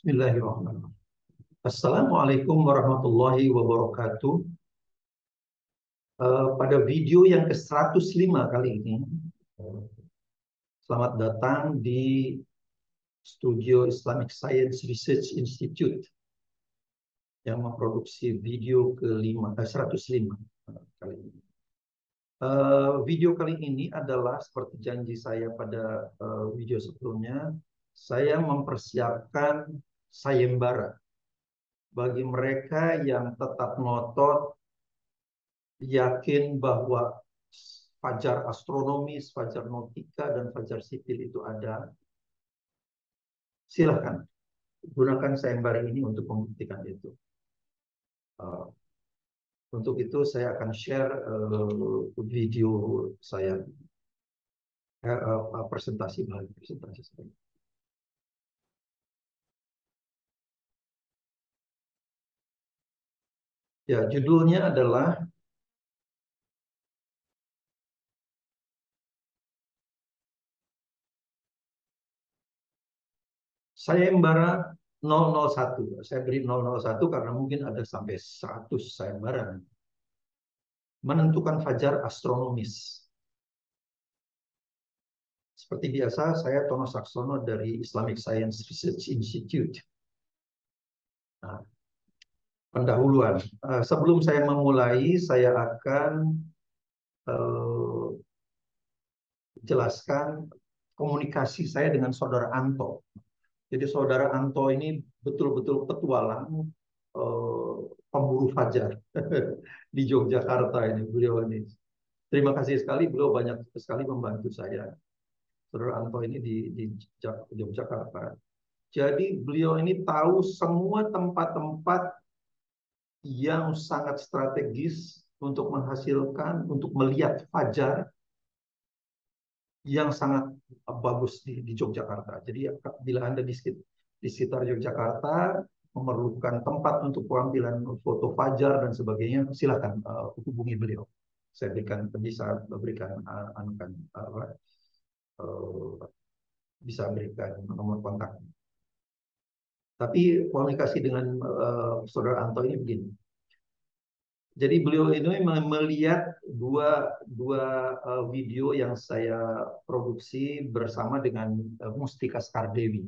Bismillahirrahmanirrahim. Assalamualaikum warahmatullahi wabarakatuh. Pada video yang ke-105 kali ini, selamat datang di Studio Islamic Science Research Institute yang memproduksi video ke-105 kali ini. Video kali ini adalah seperti janji saya pada video sebelumnya, saya mempersiapkan sayembara bagi mereka yang tetap ngotot, yakin bahwa fajar astronomis, fajar nautika, dan fajar sipil itu ada. Silahkan gunakan sayembara ini untuk membuktikan itu. Untuk itu saya akan share video saya, presentasi saya. Ya, judulnya adalah sayembara 001. Saya beri 001 karena mungkin ada sampai 100 sayembara. Menentukan fajar astronomis. Seperti biasa, saya Tono Saksono dari Islamic Science Research Institute. Nah, pendahuluan. Sebelum saya memulai, saya akan jelaskan komunikasi saya dengan saudara Anto. Jadi saudara Anto ini betul-betul petualang pemburu fajar di Yogyakarta ini. Beliau ini. Terima kasih sekali, beliau banyak sekali membantu saya. Saudara Anto ini di Yogyakarta. Jadi beliau ini tahu semua tempat-tempat yang sangat strategis untuk menghasilkan, untuk melihat fajar yang sangat bagus di Yogyakarta. Jadi bila Anda di sekitar Yogyakarta memerlukan tempat untuk pengambilan foto fajar dan sebagainya, silakan hubungi beliau. Saya bisa berikan bisa berikan nomor kontak. Tapi komunikasi dengan saudara Anto ini begini. Jadi beliau ini melihat dua video yang saya produksi bersama dengan Mustika Skardewi.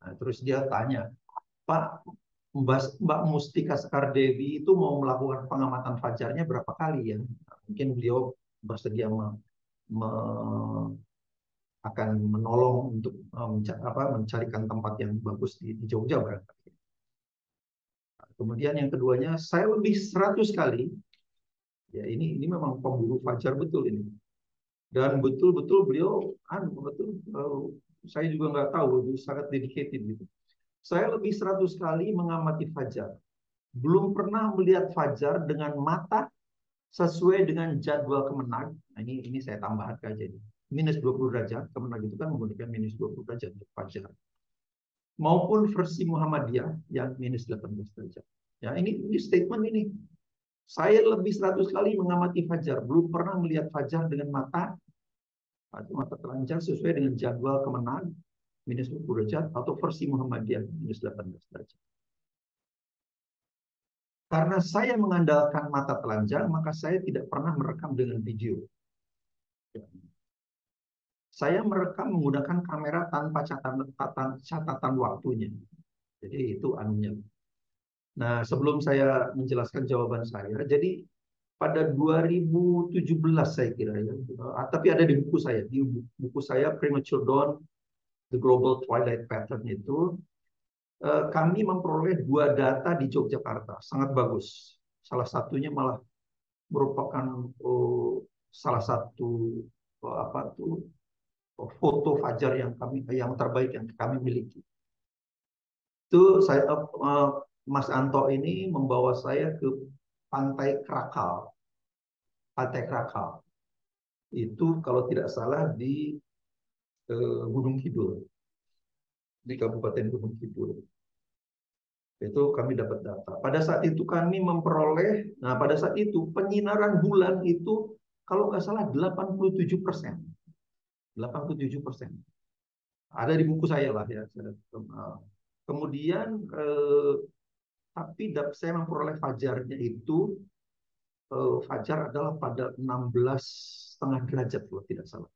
Nah, terus dia tanya, Pak, Mbak Mustika Skardewi itu mau melakukan pengamatan fajarnya berapa kali ya? Mungkin beliau bersedia akan menolong untuk mencarikan tempat yang bagus di Jogja barangkali. Kemudian yang keduanya, saya lebih 100 kali. Ya, ini memang pemburu fajar betul ini. Dan betul-betul beliau, saya juga nggak tahu, sangat dedicated gitu. Saya lebih 100 kali mengamati fajar. Belum pernah melihat fajar dengan mata sesuai dengan jadwal Kemenag. Nah, ini saya tambahkan jadi minus 20 derajat. Kemenag itu kan menggunakan minus 20 derajat untuk fajar. Maupun versi Muhammadiyah yang minus 18 derajat. Ya, ini statement ini. Saya lebih 100 kali mengamati fajar, belum pernah melihat fajar dengan mata telanjang sesuai dengan jadwal Kemenag minus 20 derajat atau versi Muhammadiyah minus 18 derajat. Karena saya mengandalkan mata telanjang, maka saya tidak pernah merekam dengan video. Saya merekam menggunakan kamera tanpa catatan waktunya. Jadi itu anunya. Nah, sebelum saya menjelaskan jawaban saya, jadi pada 2017 saya kira ya, tapi ada di buku saya Premature Dawn, The Global Twilight Pattern itu, kami memperoleh 2 data di Yogyakarta, sangat bagus. Salah satunya malah merupakan salah satu foto fajar yang terbaik yang kami miliki. Itu Mas Anto ini membawa saya ke Pantai Krakal. Pantai Krakal. Itu kalau tidak salah di Gunung Kidul. Di Kabupaten Gunung Kidul. Itu kami dapat data. Pada saat itu kami memperoleh, pada saat itu penyinaran bulan itu kalau nggak salah 87%. 87%. Ada di buku saya lah ya. Kemudian tapi saya memperoleh fajarnya itu fajar adalah pada 16,5 derajat kalau tidak salah.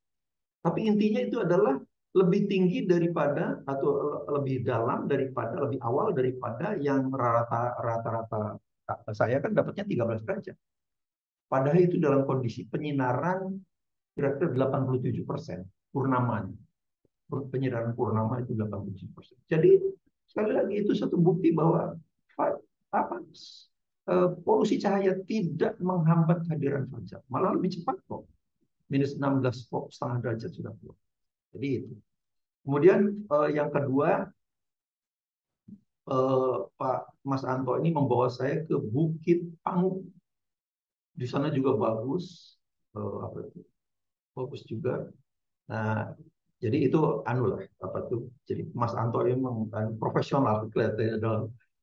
Tapi intinya itu adalah lebih tinggi daripada atau lebih dalam daripada lebih awal daripada yang rata-rata saya kan dapatnya 13 derajat. Padahal itu dalam kondisi penyinaran kira-kira 87% purnamanya. Penyinaran purnama itu 87%. Jadi sekali lagi itu satu bukti bahwa apa polusi cahaya tidak menghambat kehadiran fajar, malah lebih cepat kok. Minus 16,5 derajat sudah keluar. Jadi itu. Kemudian yang kedua, Pak Mas Anto ini membawa saya ke Bukit Pangu. Di sana juga bagus, apa itu? Bagus juga. Nah, jadi itu anu lah, apa tuh? Jadi Mas Anto ini memang profesional kelihatannya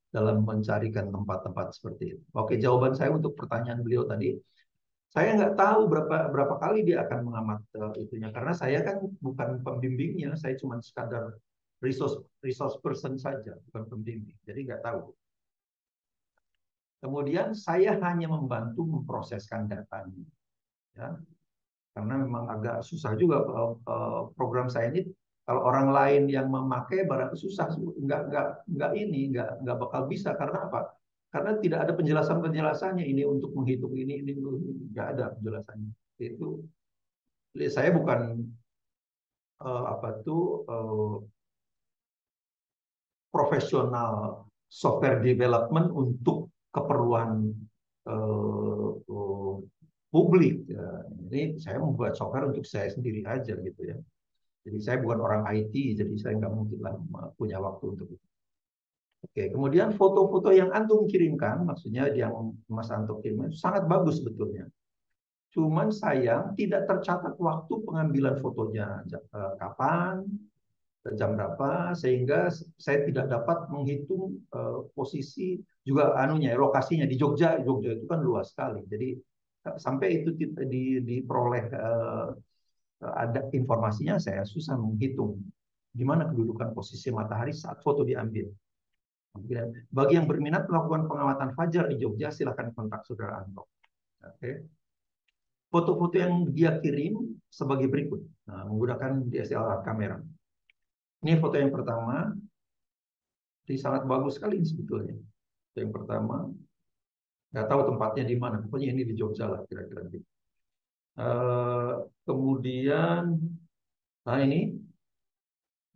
dalam mencarikan tempat-tempat seperti itu. Oke, jawaban saya untuk pertanyaan beliau tadi, saya nggak tahu berapa kali dia akan mengamat itunya, karena saya kan bukan pembimbingnya, saya cuma sekadar resource person saja, bukan pembimbing, jadi nggak tahu. Kemudian saya hanya membantu memproseskan datanya, ya, karena memang agak susah juga program saya ini. Kalau orang lain yang memakai barang susah, nggak bakal bisa. Karena apa? Karena tidak ada penjelasannya. Ini untuk menghitung ini nggak ada penjelasannya. Itu saya bukan apa tuh profesional software development untuk keperluan publik. Ya. Ini saya membuat software untuk saya sendiri aja gitu ya. Jadi saya bukan orang IT, jadi saya nggak mungkin lah punya waktu untuk itu. Oke, kemudian foto-foto yang Antum kirimkan, maksudnya yang Mas Anto kirimkan, sangat bagus sebetulnya. Cuman sayang tidak tercatat waktu pengambilan fotonya, kapan, jam berapa, sehingga saya tidak dapat menghitung posisi juga anunya, lokasinya di Jogja. Jogja itu kan luas sekali, jadi sampai itu diperoleh ada informasinya, saya susah menghitung di mana kedudukan posisi matahari saat foto diambil. Bagi yang berminat melakukan pengamatan fajar di Jogja, silakan kontak Saudara Anto. Oke. Foto-foto yang dia kirim sebagai berikut, menggunakan DSLR kamera. Ini foto yang pertama, ini sangat bagus sekali sebetulnya. Foto yang pertama, nggak tahu tempatnya di mana, pokoknya ini di Jogja lah kira-kira. Kemudian, nah ini,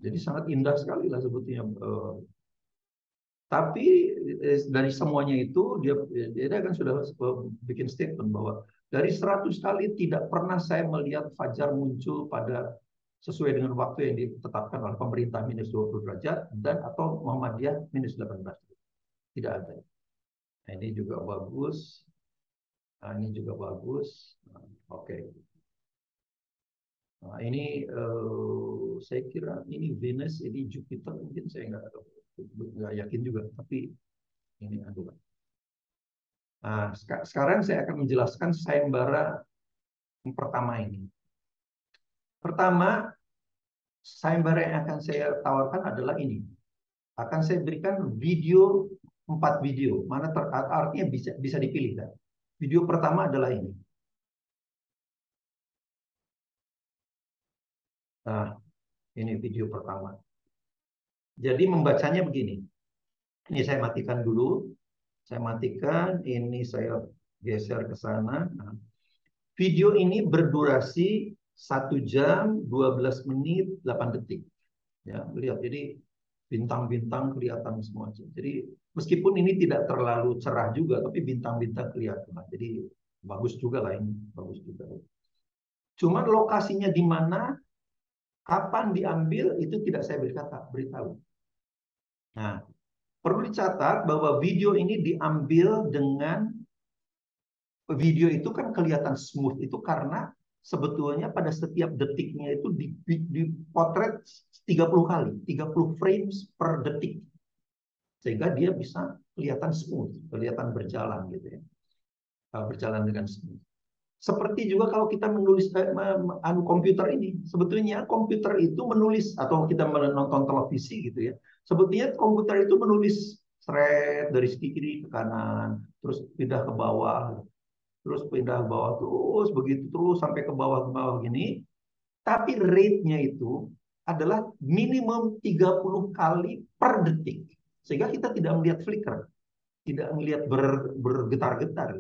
jadi sangat indah sekali lah sebetulnya. Tapi dari semuanya itu dia kan sudah bikin statement bahwa dari 100 kali tidak pernah saya melihat fajar muncul pada sesuai dengan waktu yang ditetapkan oleh pemerintah minus 20 derajat dan atau Muhammadiyah minus 18 derajat. Tidak ada. Nah, ini juga bagus. Nah, ini juga bagus. Nah, oke. Nah, ini saya kira ini Venus, ini Jupiter, mungkin saya nggak yakin juga, tapi ini aduh. Nah, sekarang saya akan menjelaskan sayembara yang pertama ini. Pertama, sayembara yang akan saya tawarkan adalah ini. Akan saya berikan video, 4 video. Mana artinya bisa dipilih kan? Video pertama adalah ini. Nah, ini video pertama. Jadi membacanya begini. Ini saya matikan dulu. Saya matikan, ini saya geser ke sana. Nah, video ini berdurasi 1 jam 12 menit 8 detik. Ya, lihat, jadi bintang-bintang kelihatan semua. Jadi meskipun ini tidak terlalu cerah juga, tapi bintang-bintang kelihatan. Jadi bagus juga lah ini, bagus juga. Cuman lokasinya di mana, kapan diambil itu tidak saya beritahu. Nah, perlu dicatat bahwa video ini diambil dengan video itu kan kelihatan smooth itu karena sebetulnya pada setiap detiknya itu dipotret 30 kali, 30 frames per detik. Sehingga dia bisa kelihatan smooth, kelihatan berjalan gitu ya. Berjalan dengan smooth. Seperti juga kalau kita menulis komputer ini, sebetulnya komputer itu menulis atau kita menonton televisi gitu ya. Sebetulnya komputer itu menulis thread dari sisi kiri ke kanan, terus pindah ke bawah, terus pindah ke bawah terus begitu terus sampai ke bawah gini. Tapi rate-nya itu adalah minimum 30 kali per detik. Sehingga kita tidak melihat flicker, tidak melihat bergetar-getar.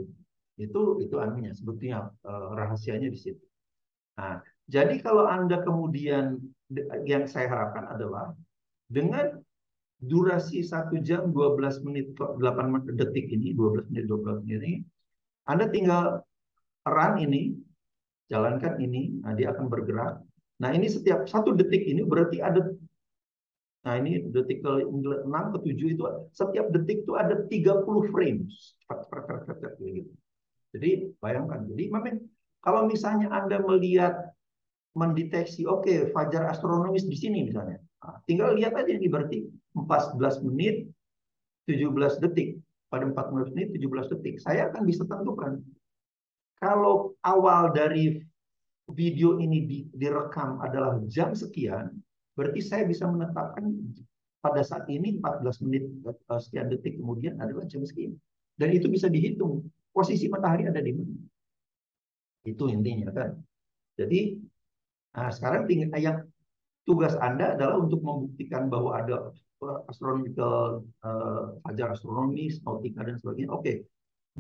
Itu anunya sebetulnya rahasianya di situ. Nah, jadi kalau Anda kemudian yang saya harapkan adalah dengan durasi 1 jam 12 menit 8 detik ini, 12 menit 12 menit ini, Anda tinggal run ini, jalankan ini, nah dia akan bergerak. Nah, ini setiap 1 detik ini berarti ada, nah ini detik ke 6 ke 7 itu setiap detik itu ada 30 frames. Gitu. Jadi bayangkan, jadi kalau misalnya Anda mendeteksi, oke, fajar astronomis di sini misalnya, nah, tinggal lihat aja ini berarti 14 menit 17 detik. Pada 14 menit 17 detik, saya akan bisa tentukan kalau awal dari video ini direkam adalah jam sekian, berarti saya bisa menetapkan pada saat ini 14 menit sekian detik kemudian adalah jam sekian. Dan itu bisa dihitung posisi matahari ada di mana. Itu intinya kan. Jadi nah, sekarang tinggal yang tugas Anda adalah untuk membuktikan bahwa ada astronomical fajar astronomis, nautika dan sebagainya. Oke,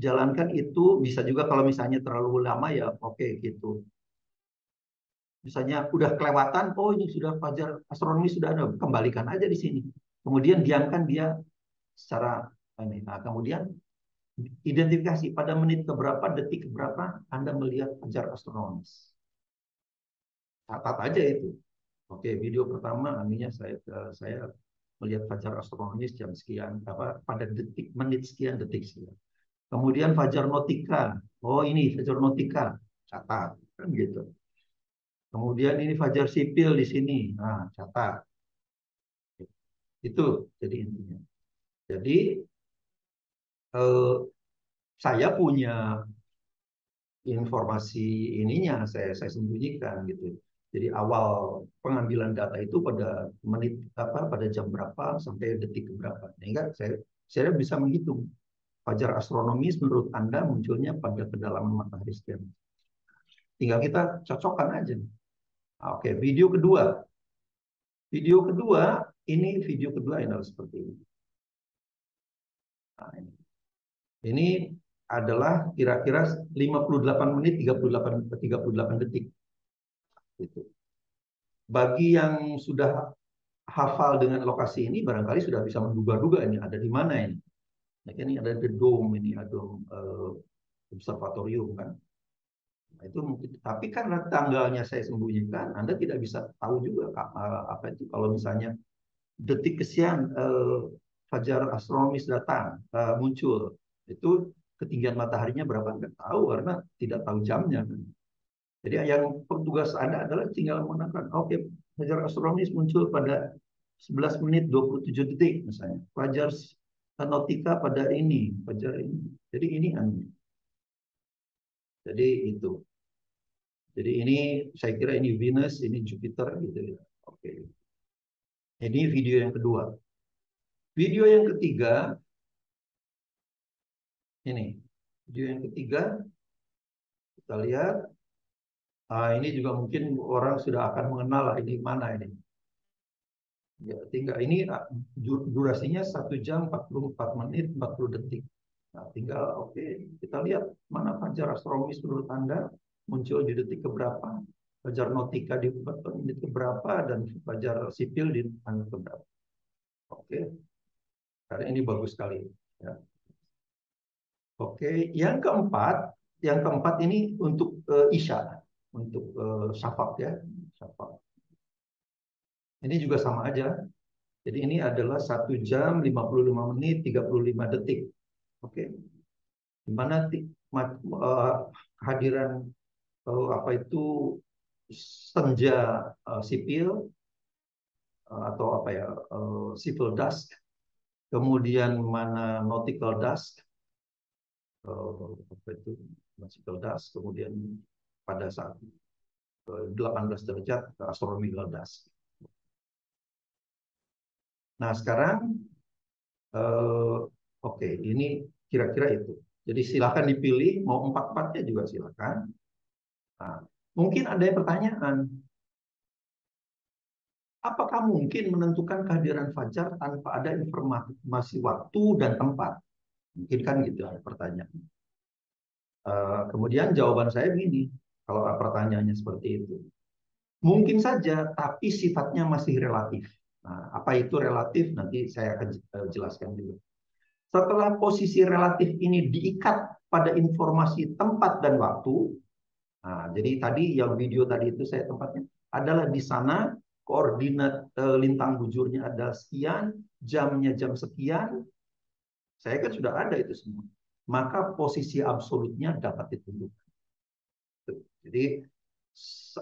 jalankan itu. Bisa juga kalau misalnya terlalu lama ya oke gitu. Misalnya udah kelewatan, oh ini sudah fajar astronomis sudah ada, kembalikan aja di sini. Kemudian diamkan dia secara ini. Nah, kemudian identifikasi pada menit keberapa, detik keberapa Anda melihat fajar astronomis. Catat aja itu. Oke, video pertama artinya saya melihat fajar astronomis jam sekian, pada detik menit sekian detik sekian. Kemudian fajar nautika. Oh, ini fajar nautika. Catat kan gitu. Kemudian ini fajar sipil di sini. Nah, catat. Itu jadi intinya. Jadi saya punya informasi ininya saya sembunyikan gitu. Jadi awal pengambilan data itu pada menit pada jam berapa sampai detik berapa. Sehingga saya bisa menghitung fajar astronomis menurut Anda munculnya pada kedalaman matahari sekian. Tinggal kita cocokkan aja. Oke, video kedua. Video kedua, ini video kedua yang harus seperti ini. Nah, ini adalah kira-kira 58 menit 38 detik. Gitu. Bagi yang sudah hafal dengan lokasi ini, barangkali sudah bisa menduga-duga ini ada di mana ini. Nah, ini ada the dome, ini ada observatorium kan. Nah, itu mungkin, tapi karena tanggalnya saya sembunyikan, Anda tidak bisa tahu juga apa itu kalau misalnya detik kesian fajar astronomis datang muncul, itu ketinggian mataharinya berapa nggak tahu karena tidak tahu jamnya. Jadi yang petugas Anda adalah tinggal menentukan, oke, fajar astronomis muncul pada 11 menit 27 detik misalnya. Fajar nautika pada ini, fajar ini. Jadi ini aneh. Jadi itu. Jadi ini saya kira ini Venus, ini Jupiter gitu ya. Oke. Ini video yang kedua. Video yang ketiga ini. Video yang ketiga kita lihat. Ini juga mungkin orang sudah akan mengenal lah ini mana ini. Ya, tinggal ini durasinya 1 jam 44 menit 40 detik. Nah, tinggal oke, kita lihat mana fajar astronomis menurut Anda muncul di detik keberapa, fajar nautika di menit keberapa, dan fajar sipil di menit keberapa. Oke, karena ini bagus sekali. Ya. Oke, yang keempat ini untuk Isya, untuk syafaq ya, syafaq. Ini juga sama aja. Jadi ini adalah 1 jam 55 menit 35 detik. Oke. Di mana kehadiran apa itu senja sipil atau apa ya civil dusk, kemudian mana nautical dusk, apa itu astronomical dusk, kemudian pada saat 18 derajat astronomical dusk. Nah sekarang oke, ini kira-kira itu. Jadi silakan dipilih, mau 4-4-nya juga silakan. Nah, mungkin ada yang pertanyaan, apakah mungkin menentukan kehadiran fajar tanpa ada informasi waktu dan tempat? Mungkin kan gitu ada pertanyaan. Kemudian jawaban saya begini, kalau pertanyaannya seperti itu. Mungkin saja, tapi sifatnya masih relatif. Nah, apa itu relatif? Nanti saya akan jelaskan juga. Setelah posisi relatif ini diikat pada informasi tempat dan waktu, nah, jadi tadi yang video tadi itu saya tempatnya adalah di sana, koordinat lintang bujurnya ada sekian, jamnya jam sekian, saya kan sudah ada itu semua. Maka posisi absolutnya dapat ditunjukkan. Jadi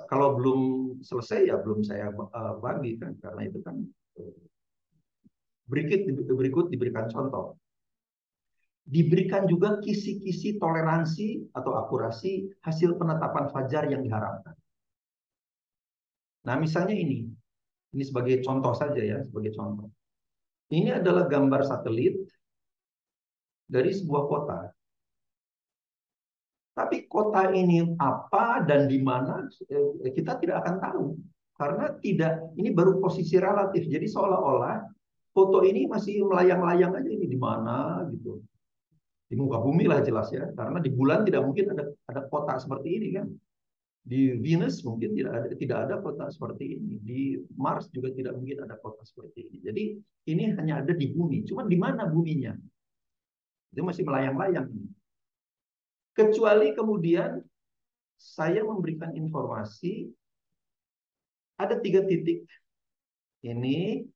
kalau belum selesai ya belum saya bagi kan, karena itu kan berikut diberikan contoh. Diberikan juga kisi-kisi toleransi atau akurasi hasil penetapan fajar yang diharapkan. Nah, misalnya ini sebagai contoh saja ya, sebagai contoh. Ini adalah gambar satelit dari sebuah kota. Tapi kota ini apa dan di mana kita tidak akan tahu. Karena ini baru posisi relatif. Jadi seolah-olah foto ini masih melayang-layang aja, ini di mana gitu. Di muka bumi lah jelas ya, karena di bulan tidak mungkin ada kota seperti ini kan. Di Venus mungkin tidak ada kota seperti ini. Di Mars juga tidak mungkin ada kota seperti ini. Jadi ini hanya ada di bumi. Cuma di mana buminya? Itu masih melayang-layang. Kecuali kemudian saya memberikan informasi ada 3 titik. Ini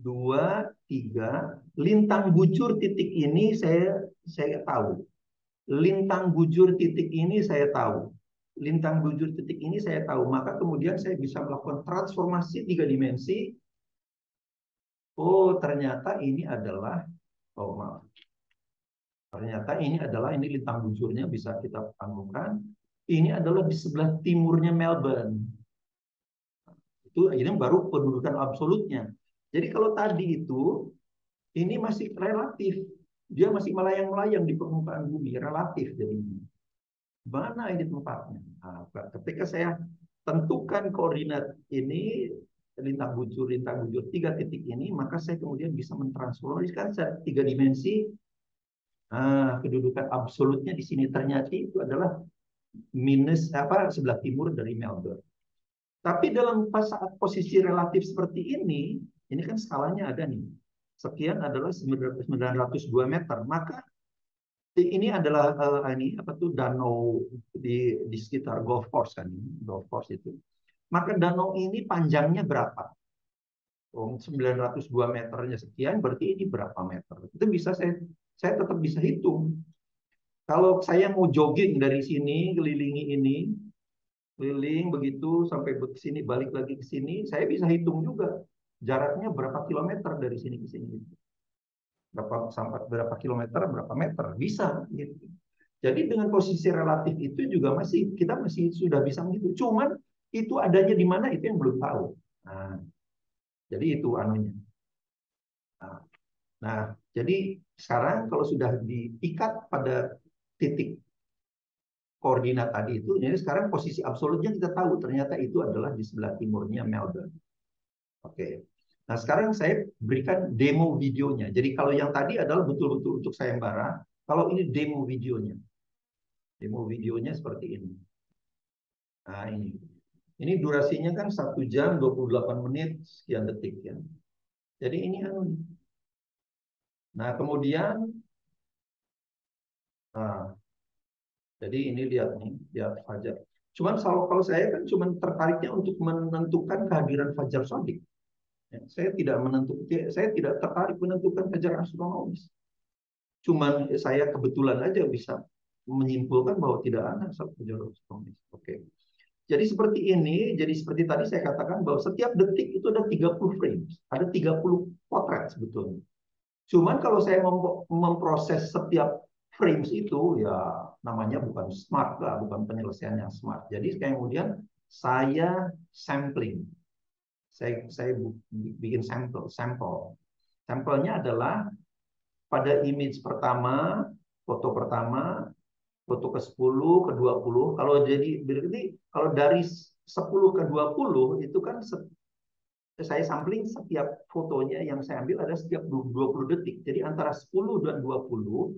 2, 3. Lintang bujur titik ini saya tahu. Lintang bujur titik ini saya tahu. Lintang bujur titik ini saya tahu. Maka kemudian saya bisa melakukan transformasi 3 dimensi. Oh, ternyata ini adalah, oh maaf. Ternyata ini lintang bujurnya bisa kita temukan. Ini adalah di sebelah timurnya Melbourne. Itu ini baru pendudukan absolutnya. Jadi kalau tadi itu ini masih relatif. Dia masih melayang-layang di permukaan bumi, relatif jadinya. Mana ini tempatnya? Nah, ketika saya tentukan koordinat ini lintang bujur 3 titik ini, maka saya kemudian bisa mentransformasikan 3 dimensi. Nah, kedudukan absolutnya di sini ternyata itu adalah sebelah timur dari Melbourne. Tapi dalam saat posisi relatif seperti ini kan skalanya ada nih. Sekian adalah 902 meter. Maka ini adalah danau di sekitar Golf Course kan, Golf Course itu. Maka danau ini panjangnya berapa? 902 meternya sekian, berarti ini berapa meter? Itu bisa saya tetap bisa hitung. Kalau saya mau jogging dari sini, kelilingi ini, keliling begitu sampai ke sini, balik lagi ke sini, saya bisa hitung juga jaraknya berapa kilometer dari sini ke sini. Berapa kilometer, berapa meter, bisa gitu. Jadi dengan posisi relatif itu juga kita masih sudah bisa gitu. Cuman itu adanya di mana itu yang belum tahu. Nah, jadi itu anunya. Nah, jadi sekarang kalau sudah diikat pada titik koordinat tadi itu, jadi sekarang posisi absolutnya kita tahu ternyata itu adalah di sebelah timurnya Melbourne. Oke. Nah, sekarang saya berikan demo videonya. Jadi kalau yang tadi adalah betul-betul untuk sayembara, kalau ini demo videonya. Demo videonya seperti ini. Nah, ini. Ini durasinya kan 1 jam 28 menit sekian detik ya. Jadi ini nah, kemudian jadi ini lihat nih, lihat fajar. Cuman kalau saya kan cuma tertariknya untuk menentukan kehadiran fajar sodik. Ya, saya tidak tertarik menentukan fajar astronomis. Cuman saya kebetulan aja bisa menyimpulkan bahwa tidak ada fajar astronomis. Oke. Jadi seperti ini, jadi seperti tadi saya katakan bahwa setiap detik itu ada 30 frames, ada 30 potret sebetulnya. Cuman kalau saya memproses setiap frames itu ya namanya bukan smart lah, bukan penyelesaian yang smart. Jadi kemudian saya sampling, saya bikin sampel. Sampelnya adalah pada image pertama, foto ke-10, ke-20. Kalau jadi berarti kalau dari 10 ke 20 itu kan saya sampling setiap fotonya yang saya ambil ada setiap 20 detik. Jadi antara 10 dan 20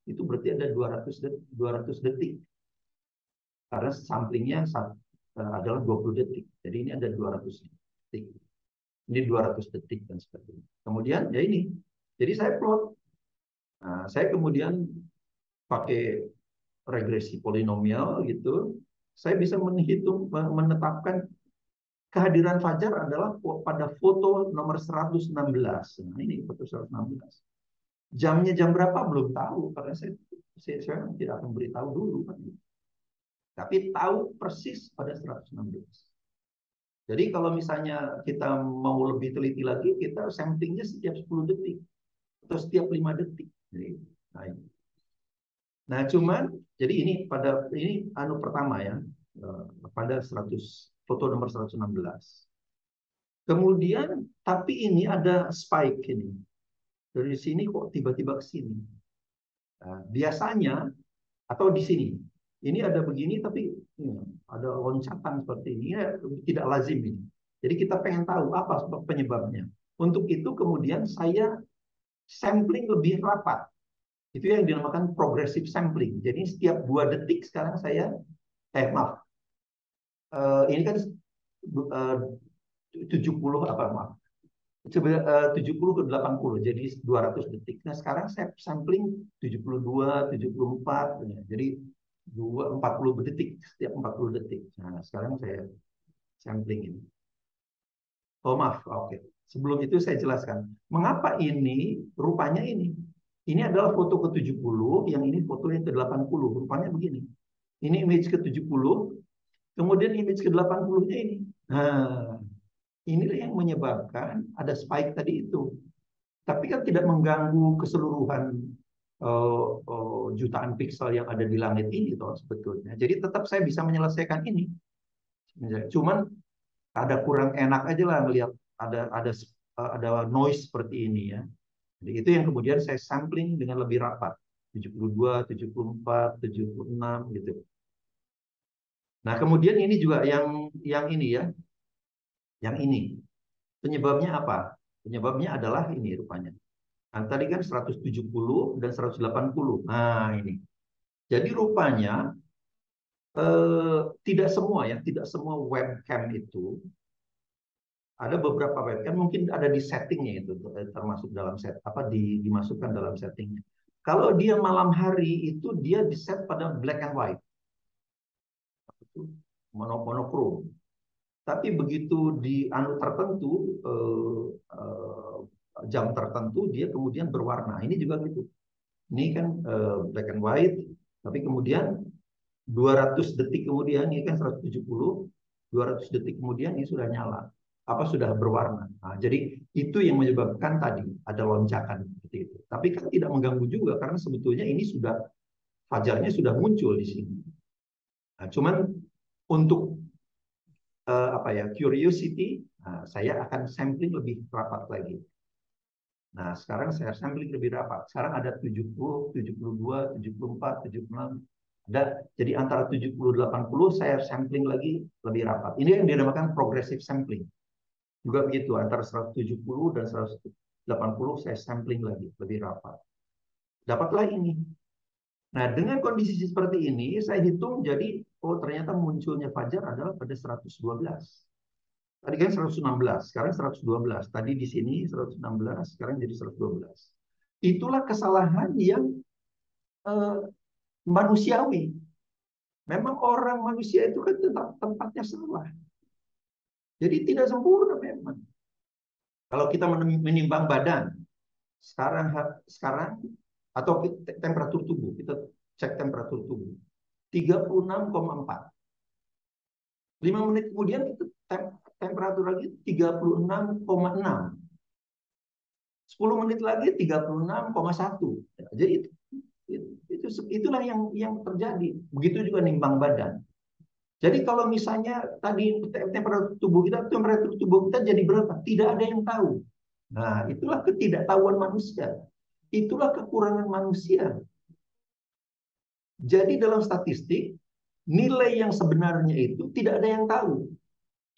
itu berarti ada 200 detik. Karena samplingnya adalah 20 detik. Jadi ini ada 200 detik. Ini 200 detik dan sebagainya. Kemudian ya ini. Jadi saya plot. Nah, saya kemudian pakai regresi polinomial gitu. Saya bisa menetapkan kehadiran fajar adalah pada foto nomor 116. Nah, ini foto 116. Jamnya jam berapa belum tahu karena saya tidak akan beritahu dulu. Tapi tahu persis pada 116. Jadi kalau misalnya kita mau lebih teliti lagi, kita samplingnya setiap 10 detik atau setiap 5 detik. Jadi, nah cuman jadi ini anu pertama ya, pada 100 foto nomor 116. Kemudian tapi ini ada spike ini. Dari sini kok tiba-tiba ke sini. Nah, biasanya atau di sini. Ini ada begini tapi ada loncatan seperti ini ya, tidak lazim ini. Jadi kita pengen tahu apa penyebabnya. Untuk itu kemudian saya sampling lebih rapat. Itu yang dinamakan progressive sampling. Jadi setiap 2 detik sekarang saya maaf. Ini kan 70 apa maaf. 70 ke 80 jadi 200 detik. Nah, sekarang saya sampling 72, 74 ya. Jadi 40 detik setiap 40 detik. Nah, sekarang saya sampling ini. Oh, maaf. Oke. Sebelum itu saya jelaskan. Mengapa ini rupanya ini? Ini adalah foto ke-70, yang ini foto yang ke-80. Rupanya begini. Ini image ke-70, kemudian image ke-80-nya ini. Nah, inilah yang menyebabkan ada spike tadi itu. Tapi kan tidak mengganggu keseluruhan jutaan piksel yang ada di langit ini toh sebetulnya. Jadi tetap saya bisa menyelesaikan ini. Cuman ada kurang enak aja lah melihat ada noise seperti ini ya. Jadi itu yang kemudian saya sampling dengan lebih rapat. 72, 74, 76 gitu. Nah, kemudian ini juga yang ini ya. Yang ini. Penyebabnya apa? Penyebabnya adalah ini rupanya. Nah, tadi kan 170 dan 180. Nah, ini. Jadi rupanya tidak semua ya, tidak semua webcam itu ada beberapa webcam mungkin ada di settingnya itu termasuk dalam dimasukkan dalam settingnya. Kalau dia malam hari itu dia di set pada black and white, monokrom. Tapi begitu di anu tertentu jam tertentu dia kemudian berwarna. Ini juga gitu. Ini kan black and white, tapi kemudian 200 detik kemudian ini kan 170, 200 detik kemudian ini sudah nyala. Apa sudah berwarna. Nah, jadi itu yang menyebabkan tadi ada lonjakan seperti itu. Tapi kan tidak mengganggu juga karena sebetulnya ini sudah fajarnya sudah muncul di sini. Nah, cuman untuk curiosity, saya akan sampling lebih rapat lagi. Nah, sekarang saya sampling lebih rapat. Sekarang ada 70, 72, 74, 76. Ada, jadi antara 70 dan 80 saya sampling lagi lebih rapat. Ini yang dinamakan progressive sampling. Juga begitu, antara 170 dan 180 saya sampling lagi lebih rapat. Dapatlah ini. Nah, dengan kondisi seperti ini, saya hitung jadi, oh ternyata munculnya fajar adalah pada 112. Tadi kan 116, sekarang 112. Tadi di sini 116, sekarang jadi 112. Itulah kesalahan yang manusiawi. Memang orang manusia itu kan tempatnya salah. Jadi tidak sempurna memang. Kalau kita menimbang badan, sekarang atau temperatur tubuh, kita cek temperatur tubuh. 36,4. 5 menit kemudian itu temperatur lagi 36,6. 10 menit lagi 36,1. Jadi itu Itulah yang terjadi. Begitu juga nimbang badan. Jadi kalau misalnya tadi temperatur tubuh kita jadi berapa? Tidak ada yang tahu. Nah, itulah ketidaktahuan manusia. Itulah kekurangan manusia. Jadi dalam statistik, nilai yang sebenarnya itu tidak ada yang tahu.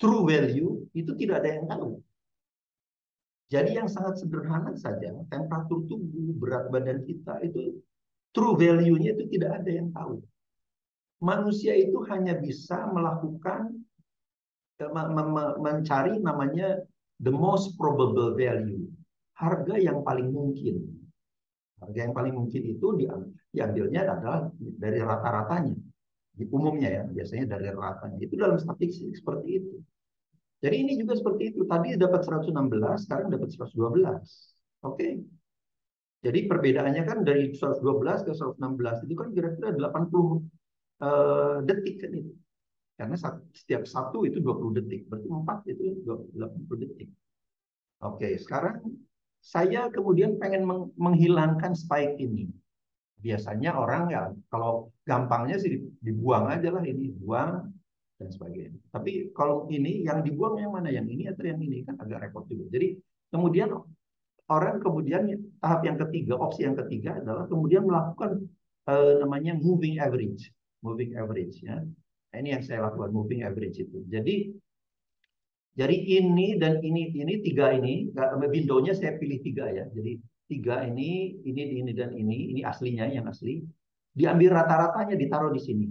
True value itu tidak ada yang tahu. Jadi yang sangat sederhana saja, temperatur tubuh, berat badan kita itu true value-nya itu tidak ada yang tahu. Manusia itu hanya bisa melakukan mencari namanya the most probable value, harga yang paling mungkin. Harga yang paling mungkin itu diambilnya adalah dari rata-ratanya, di umumnya ya, biasanya dari ratanya. Itu dalam statistik seperti itu. Jadi ini juga seperti itu. Tadi dapat 116, sekarang dapat 112. Oke. Jadi perbedaannya kan dari 112 ke 116 itu kan kira-kira 80 detik kan itu. Karena setiap satu itu 20 detik. Berarti 4 itu 80 detik. Oke, sekarang saya kemudian pengen menghilangkan spike ini. Biasanya orang ya kalau gampangnya sih dibuang aja lah ini, buang dan sebagainya. Tapi kalau ini yang dibuang yang mana? Yang ini atau yang ini kan agak repot juga. Jadi kemudian orang kemudian tahap yang ketiga, opsi yang ketiga adalah kemudian melakukan namanya moving average. Moving average ya. Nah, ini yang saya lakukan, moving average itu. Jadi ini dan ini tiga ini, window-nya saya pilih tiga ya. Jadi tiga ini dan ini aslinya yang asli. Diambil rata-ratanya ditaruh di sini.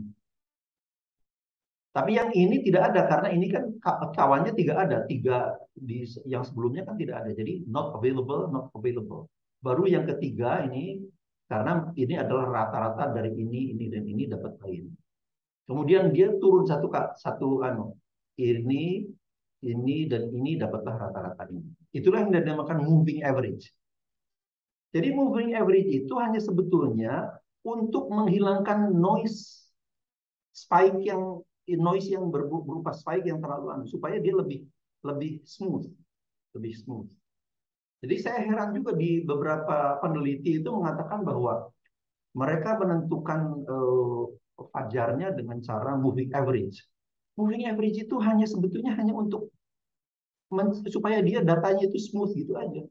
Tapi yang ini tidak ada karena ini kan kawannya tidak ada. Tiga di yang sebelumnya kan tidak ada. Jadi not available, not available. Baru yang ketiga ini karena ini adalah rata-rata dari ini dan ini dapat lain. Kemudian dia turun satu ini dan ini dapatlah rata-rata ini. Itulah yang dinamakan moving average. Jadi moving average itu hanya sebetulnya untuk menghilangkan spike yang berupa spike yang terlalu supaya dia lebih smooth, lebih smooth. Jadi saya heran juga di beberapa peneliti itu mengatakan bahwa mereka menentukan fajarnya dengan cara moving average. Moving average itu sebetulnya hanya untuk supaya dia datanya itu smooth gitu aja,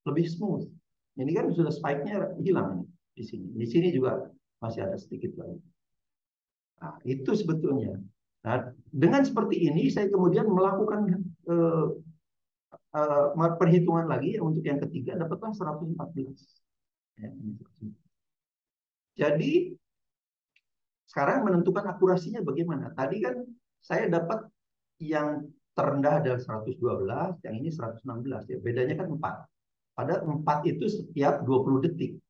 lebih smooth. Ini kan sudah spike-nya hilang di sini. Di sini juga masih ada sedikit lagi. Nah, itu sebetulnya. Nah, dengan seperti ini saya kemudian melakukan perhitungan lagi untuk yang ketiga dapatlah 114. Ya, jadi sekarang menentukan akurasinya bagaimana. Tadi kan saya dapat yang terendah adalah 112, yang ini 116 ya. Bedanya kan 4. Pada 4 itu setiap 20 detik.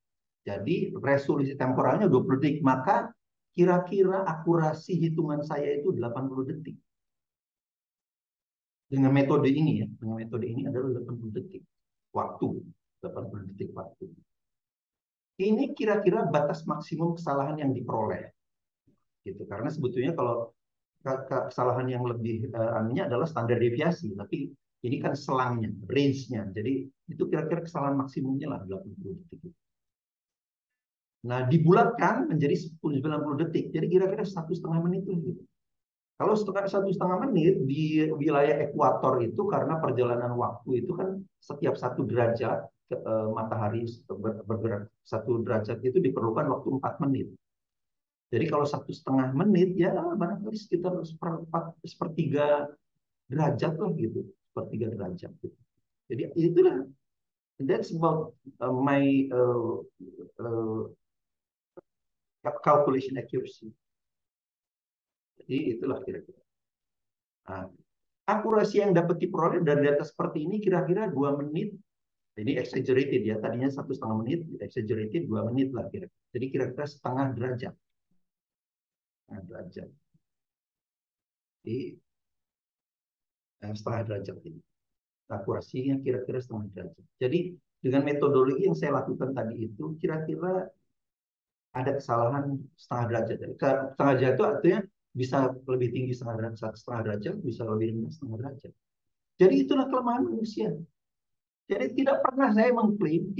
Jadi resolusi temporalnya 20 detik, maka kira-kira akurasi hitungan saya itu 80 detik. Dengan metode ini ya, dengan metode ini adalah 80 detik waktu, 80 detik waktu. Ini kira-kira batas maksimum kesalahan yang diperoleh. Gitu. Karena sebetulnya kalau kesalahan yang lebih anunya adalah standar deviasi, tapi ini kan selangnya, range-nya. Jadi itu kira-kira kesalahan maksimumnya lah 80 detik. Nah, dibulatkan menjadi 90 detik. Jadi kira-kira 1,5 menit gitu. Kalau 1,5 menit di wilayah ekuator itu karena perjalanan waktu itu kan setiap 1 derajat matahari bergerak 1 derajat itu diperlukan waktu 4 menit. Jadi kalau 1,5 menit ya barangkali sekitar sepertiga derajat lah gitu, sepertiga derajat. Gitu. Jadi itulah that's about my calculation accuracy. Jadi itulah kira-kira. Nah, akurasi yang dapat diperoleh dari data seperti ini kira-kira 2 menit. Ini exaggerated ya. Tadinya 1,5 menit, exaggerated 2 menit lah kira-kira. Jadi kira-kira setengah derajat. Setengah derajat. Jadi setengah derajat ini. Akurasinya kira-kira setengah derajat. Jadi dengan metodologi yang saya lakukan tadi itu kira-kira ada kesalahan setengah derajat. Setengah derajat itu artinya bisa lebih tinggi setengah derajat, bisa lebih rendah setengah derajat. Jadi itulah kelemahan manusia. Jadi tidak pernah saya mengklaim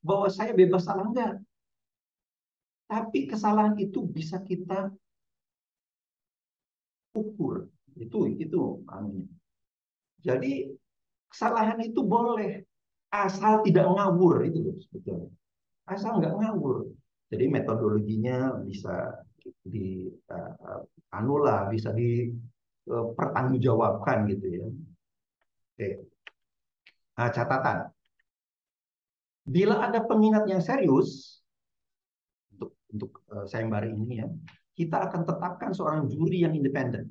bahwa saya bebas salah, enggak. Tapi kesalahan itu bisa kita ukur. Itu anunya. Jadi kesalahan itu boleh asal tidak ngawur itu loh sebetulnya. Asal nggak ngawur. Jadi metodologinya bisa di anulah, bisa dipertanggungjawabkan gitu ya. Oke. Nah, catatan. Bila ada peminat yang serius untuk sayembara ini ya, kita akan tetapkan seorang juri yang independen.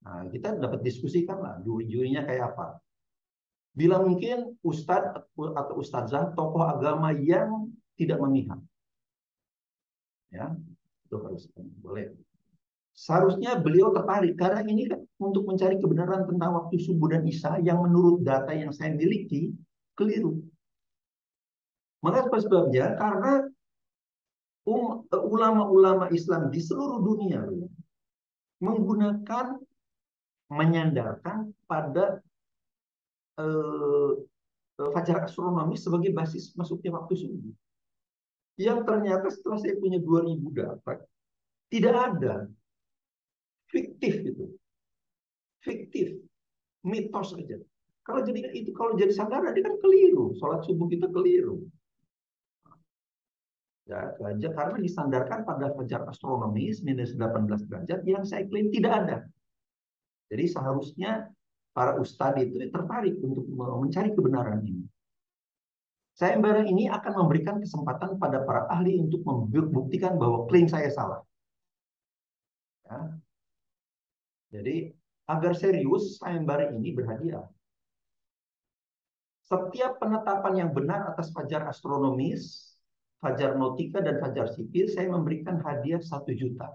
Nah, kita dapat diskusikan lah juri-jurinya kayak apa. Bila mungkin ustadz atau ustazah tokoh agama yang tidak memihak, ya itu harus boleh. Seharusnya beliau tertarik karena ini kan untuk mencari kebenaran tentang waktu subuh dan isya yang menurut data yang saya miliki keliru. Maka sebabnya karena ulama-ulama Islam di seluruh dunia menggunakan menyandarkan pada eh, fajar astronomi sebagai basis masuknya waktu subuh. Yang ternyata setelah saya punya 2000 data, tidak ada. Fiktif itu. Fiktif. Mitos saja. Kalau jadi sandaran, dia kan keliru. Sholat subuh kita keliru. Ya, karena disandarkan pada fajar astronomis minus 18 derajat yang saya klaim tidak ada. Jadi seharusnya para ustadz itu tertarik untuk mencari kebenaran ini. Sayembara ini akan memberikan kesempatan pada para ahli untuk membuktikan bahwa klaim saya salah. Ya. Jadi agar serius, sayembara ini berhadiah. Setiap penetapan yang benar atas fajar astronomis, fajar nautika, dan fajar sipil, saya memberikan hadiah 1 juta.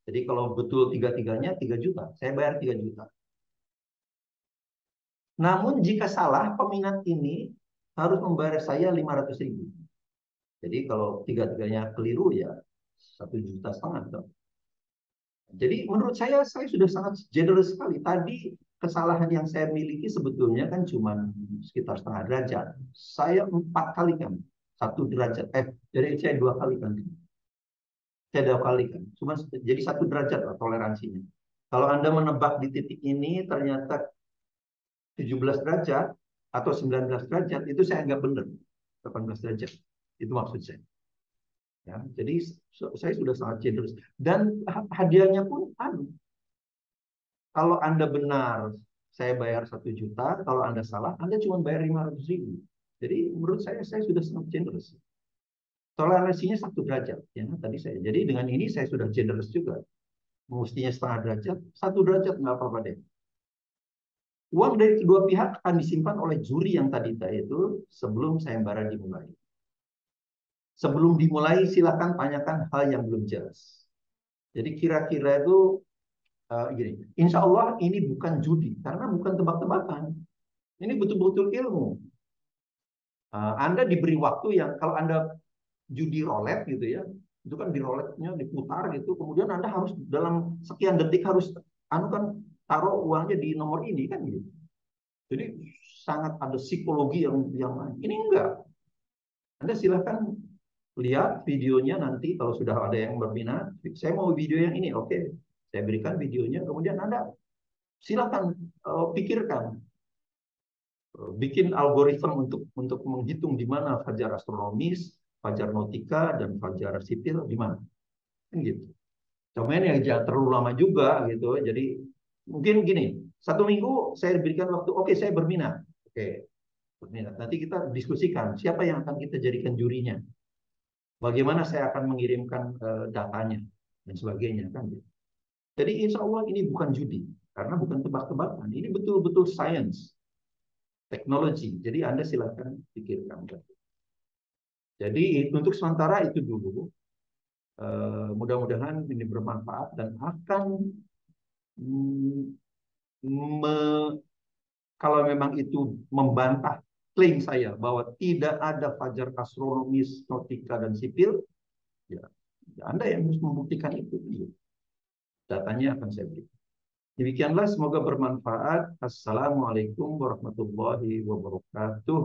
Jadi kalau betul tiga-tiganya 3 juta, saya bayar 3 juta. Namun jika salah, peminat ini harus membayar saya 500.000. Jadi kalau tiga-tiganya keliru ya 1,5 juta dong. Jadi menurut saya sudah sangat generous sekali. Tadi kesalahan yang saya miliki sebetulnya kan cuma sekitar setengah derajat. Saya 4 kali kan, 1 derajat. Jadi saya 2 kali kan. Saya 2 kali kan. Cuma jadi 1 derajat lah toleransinya. Kalau Anda menebak di titik ini ternyata 17 derajat atau 19 derajat, itu saya anggap benar. 18 derajat. Itu maksud saya. Ya, jadi saya sudah sangat generous. Dan hadiahnya pun kalau Anda benar, saya bayar 1 juta. Kalau Anda salah, Anda cuma bayar 500.000. Jadi menurut saya sudah sangat generous. Toleransinya 1 derajat. Ya, tadi saya. Jadi dengan ini saya sudah generous juga. Mestinya setengah derajat, 1 derajat nggak apa-apa deh. Uang dari kedua pihak akan disimpan oleh juri yang tadi itu sebelum sayembara dimulai. Sebelum dimulai, silakan tanyakan hal yang belum jelas. Jadi kira-kira itu gini, insya Allah ini bukan judi, karena bukan tebak-tebakan. Ini betul-betul ilmu. Anda diberi waktu yang, kalau Anda judi roulette gitu ya, itu kan di roulette-nya diputar gitu, kemudian Anda harus dalam sekian detik harus kan taruh uangnya di nomor ini kan gitu. Jadi sangat ada psikologi yang ini enggak. Anda silakan lihat videonya nanti kalau sudah ada yang berminat. Saya mau video yang ini, oke. Saya berikan videonya, kemudian Anda silakan pikirkan, bikin algoritma untuk menghitung di mana fajar astronomis, fajar nautika, dan fajar sipil di mana. Kan gitu. Cuman yang jangan terlalu lama juga gitu. Jadi mungkin gini, 1 minggu saya berikan waktu, oke saya berminat. Oke, berminat. Nanti kita diskusikan siapa yang akan kita jadikan jurinya. Bagaimana saya akan mengirimkan datanya dan sebagainya kan gitu. Jadi insya Allah ini bukan judi karena bukan tebak-tebakan. Ini betul-betul science, teknologi. Jadi Anda silakan pikirkan. Jadi untuk sementara itu dulu. Mudah-mudahan ini bermanfaat dan akan kalau memang itu membantah klaim saya bahwa tidak ada fajar astronomis, nautika, dan sipil, ya Anda yang harus membuktikan itu. Datanya akan saya berikan. Demikianlah, semoga bermanfaat. Assalamualaikum warahmatullahi wabarakatuh.